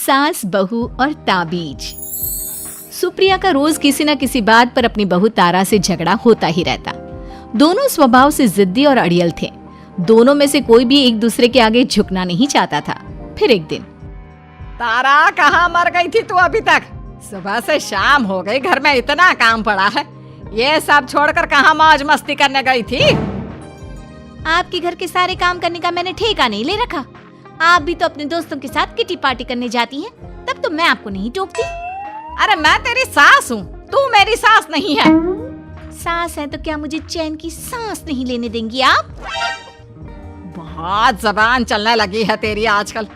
सास, बहू और ताबीज। सुप्रिया का रोज किसी न किसी बात पर अपनी बहू तारा से झगड़ा होता ही रहता। दोनों स्वभाव से जिद्दी और अड़ियल थे। दोनों में से कोई भी एक दूसरे के आगे झुकना नहीं चाहता था। फिर एक दिन, तारा कहाँ मर गई थी तू अभी तक? सुबह से शाम हो गई, घर में इतना काम पड़ा है, ये सब छोड़कर कहाँ मौज मस्ती करने गई थी? आपके घर के सारे काम करने का मैंने ठेका नहीं ले रखा। आप भी तो अपने दोस्तों के साथ किटी पार्टी करने जाती हैं, तब तो मैं आपको नहीं टोकती। अरे मैं तेरी सास हूँ, तू मेरी सास नहीं है। सास है तो क्या मुझे चैन की सांस नहीं लेने देंगी आप? बहुत जबान चलने लगी है तेरी आजकल।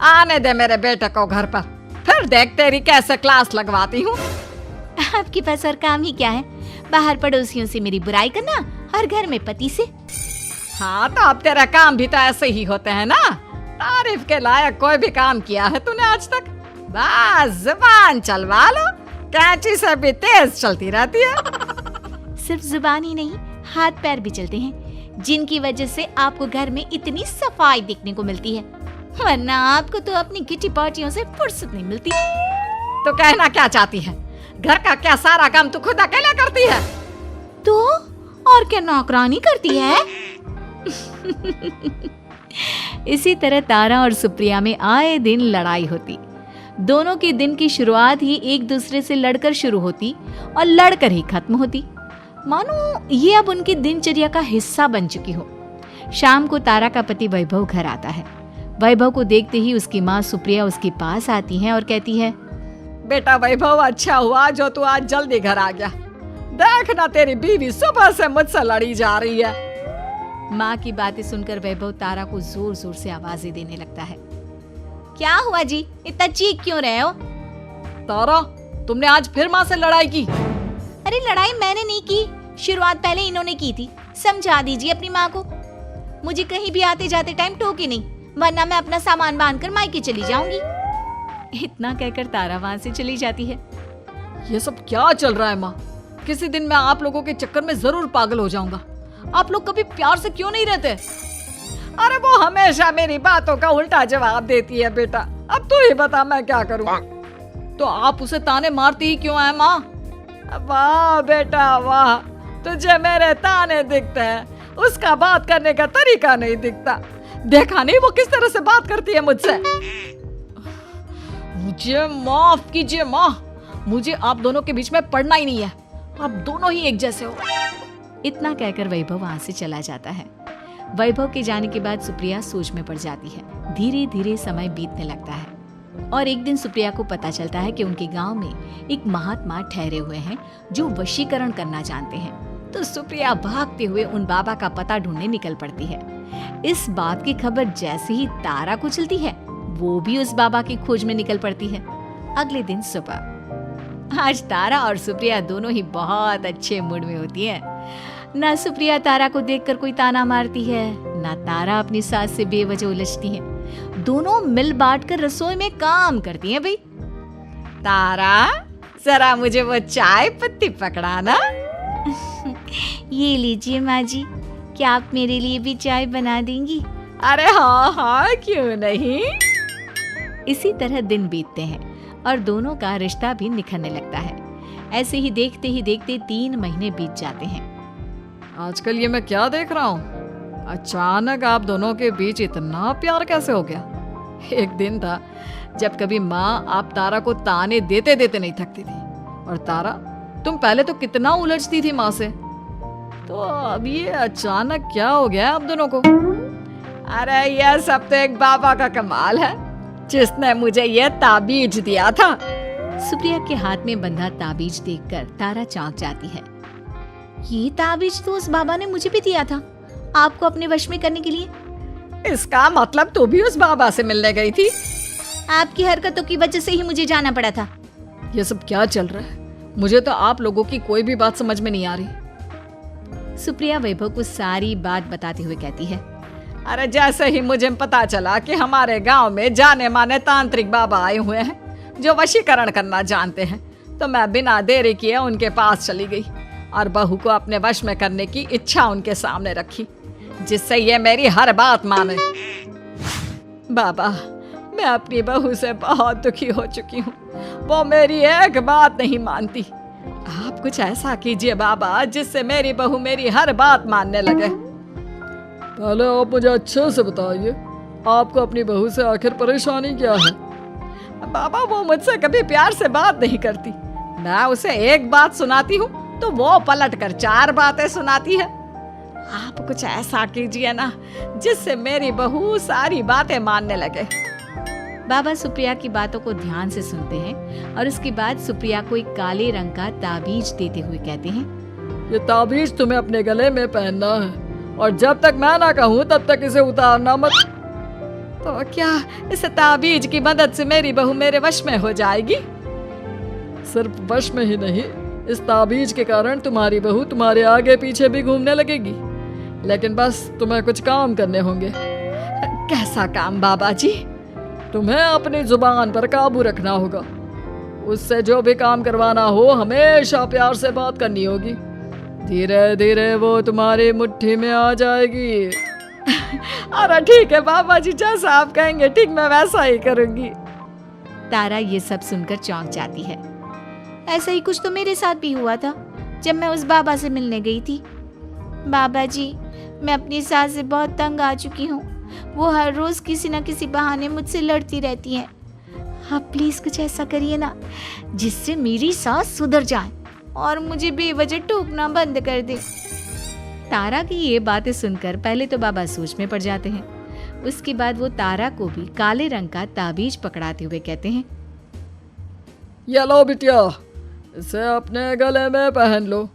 आने दे मेरे बेटे को घर पर, फिर देख तेरी कैसे क्लास लगवाती हूँ। आपके पास और काम ही क्या है? बाहर पड़ोसियों से मेरी बुराई करना और घर में पति से। हाँ तो अब तेरा काम भी तो ऐसे ही होते हैं ना। तारीफ के लायक कोई भी काम किया है तूने आज तक? बस जुबान चलवा लो, कैंची से भी तेज चलती रहती है। सिर्फ जुबान ही नहीं, हाथ पैर भी चलते हैं, जिनकी वजह से आपको घर में इतनी सफाई देखने को मिलती है, वरना आपको तो अपनी किटी पार्टियों से फुर्सत नहीं मिलती। तो कहना क्या चाहती है? घर का क्या सारा काम तू खुद अकेला करती है? तो और क्या नौकरानी करती है? इसी तरह तारा और सुप्रिया में आए दिन लड़ाई होती। दोनों के दिन की शुरुआत ही एक दूसरे से लड़कर शुरू होती और लड़कर ही खत्म होती, मानो ये अब उनकी दिनचर्या का हिस्सा बन चुकी हो। शाम को तारा का पति वैभव घर आता है। वैभव को देखते ही उसकी माँ सुप्रिया उसके पास आती है और कहती है, बेटा वैभव, अच्छा हुआ जो तू आज जल्दी घर आ गया। देखना तेरी बीवी सुबह से मुझसे लड़ी जा रही है। माँ की बातें सुनकर वैभव तारा को जोर जोर से आवाजें देने लगता है। क्या हुआ जी, इतना चीख क्यों रहे हो? तारा, तुमने आज फिर माँ से लड़ाई की? अरे लड़ाई मैंने नहीं की, शुरुआत पहले इन्होंने की थी। समझा दीजिए अपनी माँ को। मुझे कहीं भी आते जाते टाइम टोके नहीं, वरना मैं अपना सामान बांधकर मायके चली जाऊंगी। इतना कहकर तारा वहां से चली जाती है। ये सब क्या चल रहा है माँ? किसी दिन मैं आप लोगों के चक्कर में जरूर पागल हो जाऊंगा। आप लोग कभी प्यार से क्यों नहीं रहते? अरे वो हमेशा मेरी बातों का उल्टा जवाब देती है बेटा। अब तू ही बता मैं क्या करूं? तो आप उसे ताने मारती ही क्यों है माँ? वाह बेटा वाह, तुझे मेरे ताने दिखते हैं, उसका बात करने का तरीका नहीं दिखता। देखा नहीं वो किस तरह से बात करती है मुझसे? मुझे माफ कीजिए माँ, मुझे आप दोनों के बीच में पड़ना ही नहीं है। आप दोनों ही एक जैसे हो। इतना कहकर वैभव वहां से चला जाता है। वैभव के जाने के बाद सुप्रिया सोच में पड़ जाती है। धीरे धीरे समय बीतने लगता है और एक दिन सुप्रिया को पता चलता है कि उनके गांव में एक महात्मा ठहरे हुए हैं जो वशीकरण करना जानते हैं। तो सुप्रिया भागते हुए उन बाबा का पता ढूंढने निकल पड़ती है। इस बात की खबर जैसे ही तारा को चलती है, वो भी उस बाबा की खोज में निकल पड़ती है। अगले दिन सुबह, आज तारा और सुप्रिया दोनों ही बहुत अच्छे मूड में होती है। ना सुप्रिया तारा को देखकर कोई ताना मारती है, ना तारा अपनी सास से बेवजह उलझती है। दोनों मिल बांट कर रसोई में काम करती हैं। भाई तारा, जरा मुझे वो चाय पत्ती पकड़ाना। ये लीजिए माँ जी, क्या आप मेरे लिए भी चाय बना देंगी? अरे हाँ हाँ, क्यों नहीं। इसी तरह दिन बीतते हैं और दोनों का रिश्ता भी निखरने लगता है। ऐसे ही देखते 3 महीने बीत जाते हैं। आजकल ये मैं क्या देख रहा हूँ? अचानक आप दोनों के बीच इतना प्यार कैसे हो गया? एक दिन था जब कभी माँ आप तारा को ताने देते देते नहीं थकती थी, और तारा तुम पहले तो कितना उलझती थी माँ से, तो अब ये अचानक क्या हो गया आप दोनों को? अरे यह सब तो एक बाबा का कमाल है, जिसने मुझे ये ताबीज दिया था। सुप्रिया के हाथ में बंधा ताबीज देखकर तारा चौंक जाती है। ये ताबीज तो उस बाबा ने मुझे भी दिया था, आपको अपने वश में करने के लिए। इसका मतलब तू भी उस बाबा से मिलने गई थी? आपकी हरकतों की वजह से ही मुझे जाना पड़ा था। ये सब क्या चल रहा है? मुझे तो आप लोगों की कोई भी बात समझ में नहीं आ रही। सुप्रिया वैभव को सारी बात बताते हुए कहती है, अरे जैसे ही मुझे पता चला कि हमारे गांव में जाने माने तांत्रिक बाबा आए हुए हैं जो वशीकरण करना जानते हैं, तो मैं बिना देरी किए उनके पास चली गई और बहू को अपने वश में करने की इच्छा उनके सामने रखी, जिससे ये मेरी हर बात माने। बाबा, मैं अपनी बहू से बहुत दुखी हो चुकी हूँ। वो मेरी एक बात नहीं मानती। आप कुछ ऐसा कीजिए बाबा जिससे मेरी बहू मेरी हर बात मानने लगे। पहले आप मुझे अच्छे से बताइए, आपको अपनी बहू से आखिर परेशानी क्या है? बाबा वो मुझसे कभी प्यार से बात नहीं करती। मैं उसे एक बात सुनाती हूँ तो वो पलट कर 4 बातें सुनाती है। आप कुछ ऐसा कीजिए ना जिससे मेरी बहू सारी बातें मानने लगे। बाबा सुप्रिया की बातों को ध्यान से सुनते हैं और उसके बाद सुप्रिया को एक काले रंग का ताबीज देते हुए कहते हैं, ये ताबीज तुम्हें अपने गले में पहनना है और जब तक मैं ना कहूँ तब तक इसे उतारना मत। तो क्या इस ताबीज की मदद से मेरी बहू मेरे वश में हो जाएगी? सिर्फ वश में ही नहीं, इस ताबीज के कारण तुम्हारी बहू तुम्हारे आगे पीछे भी घूमने लगेगी। लेकिन बस तुम्हें कुछ काम करने होंगे। कैसा काम बाबा जी? तुम्हें अपनी जुबान पर काबू रखना होगा। उससे जो भी काम करवाना हो हमेशा प्यार से बात करनी होगी। धीरे धीरे वो तुम्हारी मुट्ठी में आ जाएगी। अरे ठीक है बाबा जी, जैसा आप कहेंगे ठीक मैं वैसा ही करूंगी। तारा ये सब सुनकर चौंक जाती है। ऐसा ही कुछ तो मेरे साथ भी हुआ था जब मैं उस बाबा से मिलने गई थी। बाबा जी, मैं अपनी सास से बहुत तंग आ चुकी हूँ। वो हर रोज किसी न किसी बहाने मुझसे लड़ती रहती है। आप प्लीज कुछ ऐसा करिए ना जिससे मेरी सास सुधर जाए और मुझे बेवजह टोकना बंद कर दे। तारा की ये बातें सुनकर पहले तो बाबा सोच में पड़ जाते हैं। उसके बाद वो तारा को भी काले रंग का ताबीज पकड़ाते हुए कहते हैं, ये लो बिटिया, इसे अपने गले में पहन लो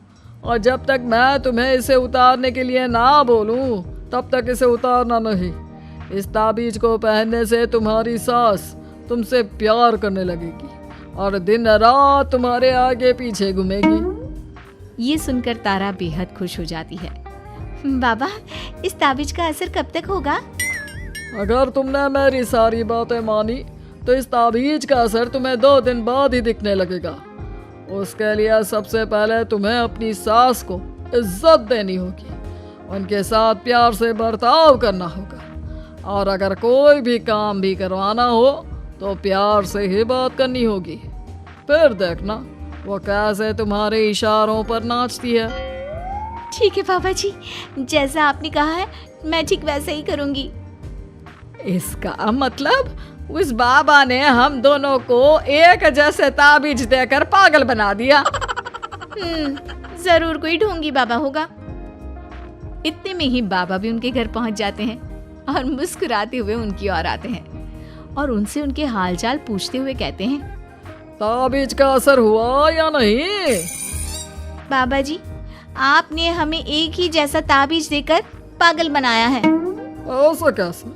और जब तक मैं तुम्हें इसे उतारने के लिए ना बोलूं तब तक इसे उतारना नहीं। इस ताबीज को पहनने से तुम्हारी सास तुमसे प्यार करने लगेगी और दिन रात तुम्हारे आगे पीछे घूमेगी। ये सुनकर तारा बेहद खुश हो जाती है। बाबा, इस ताबीज का असर कब तक होगा? अगर तुमने मेरी सारी बातें मानी तो इस ताबीज का असर तुम्हें 2 दिन बाद ही दिखने लगेगा। उसके लिए सबसे पहले तुम्हें अपनी सास को इज्जत देनी होगी, उनके साथ प्यार से बर्ताव करना होगा और अगर कोई भी काम भी करवाना हो तो प्यार से ही बात करनी होगी। फिर देखना वो कैसे तुम्हारे इशारों पर नाचती है। ठीक है बाबा जी, जैसा आपने कहा है मैं ठीक वैसे ही करूंगी। इसका मतलब उस बाबा ने हम दोनों को एक जैसे ताबीज देकर पागल बना दिया। जरूर कोई ढोंगी बाबा होगा। इतने में ही बाबा भी उनके घर पहुंच जाते हैं और मुस्कुराते हुए उनकी ओर आते हैं और उनसे उनके हालचाल पूछते हुए कहते हैं, ताबीज का असर हुआ या नहीं? बाबा जी, आपने हमें एक ही जैसा ताबीज देकर पागल बनाया है। ऐसा कैसे?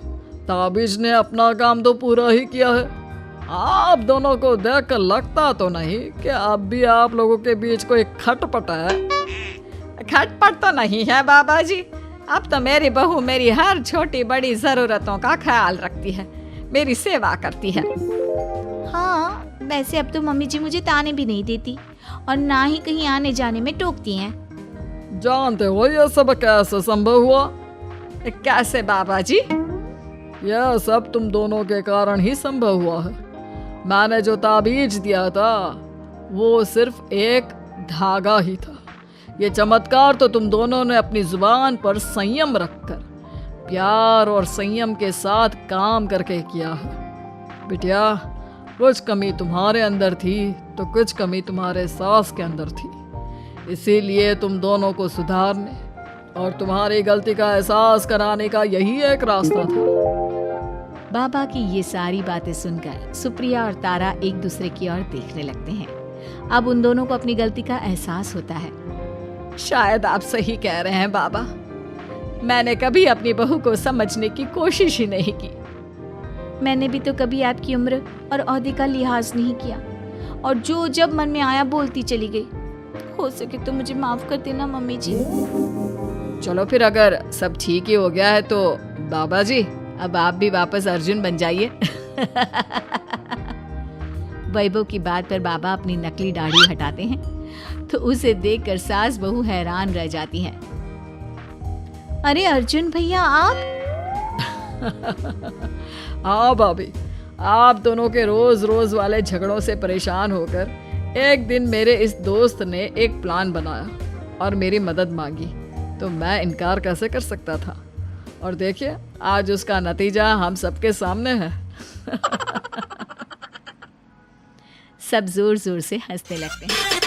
ताबीज ने अपना काम तो पूरा ही किया है। आप दोनों को देखकर लगता तो नहीं कि अब भी आप लोगों के बीच कोई खटपट है। खटपट तो नहीं है बाबा जी। अब तो मेरी बहू मेरी हर छोटी बड़ी जरूरतों का ख्याल रखती है, मेरी सेवा करती है। हाँ, वैसे अब तो मम्मी जी मुझे ताने भी नहीं देती और ना ही कहीं आने जाने में टोकती हैं। जानते हो ये सब कैसे संभव हुआ? कैसे बाबा जी? यह सब तुम दोनों के कारण ही संभव हुआ है। मैंने जो ताबीज दिया था वो सिर्फ एक धागा ही था। ये चमत्कार तो तुम दोनों ने अपनी जुबान पर संयम रखकर प्यार और संयम के साथ काम करके किया है। बिटिया, कुछ कमी तुम्हारे अंदर थी तो कुछ कमी तुम्हारे सास के अंदर थी। इसीलिए तुम दोनों को सुधारने और तुम्हारी गलती का एहसास कराने का यही एक रास्ता था। बाबा की ये सारी बातें सुनकर सुप्रिया और तारा एक दूसरे की ओर देखने लगते हैं। अब उन दोनों को अपनी गलती का एहसास होता है। शायद आप सही कह रहे हैं बाबा। मैंने कभी अपनी बहू को समझने की कोशिश ही नहीं की। मैंने भी तो कभी आपकी उम्र और ओहदे का लिहाज नहीं किया और जो जब मन में आया बोलती चली गई। हो सके तो मुझे माफ कर देना मम्मी जी। चलो फिर, अगर सब ठीक ही हो गया है तो बाबा जी अब आप भी वापस अर्जुन बन जाइए। वैभव की बात पर बाबा अपनी नकली दाढ़ी हटाते हैं तो उसे देखकर सास बहू हैरान रह जाती हैं। अरे अर्जुन भैया, आप? हाँ भाभी, आप दोनों के रोज रोज वाले झगड़ों से परेशान होकर एक दिन मेरे इस दोस्त ने एक प्लान बनाया और मेरी मदद मांगी, तो मैं इनकार कैसे कर सकता था। और देखिए आज उसका नतीजा हम सबके सामने है। सब जोर जोर से हंसने लगते हैं।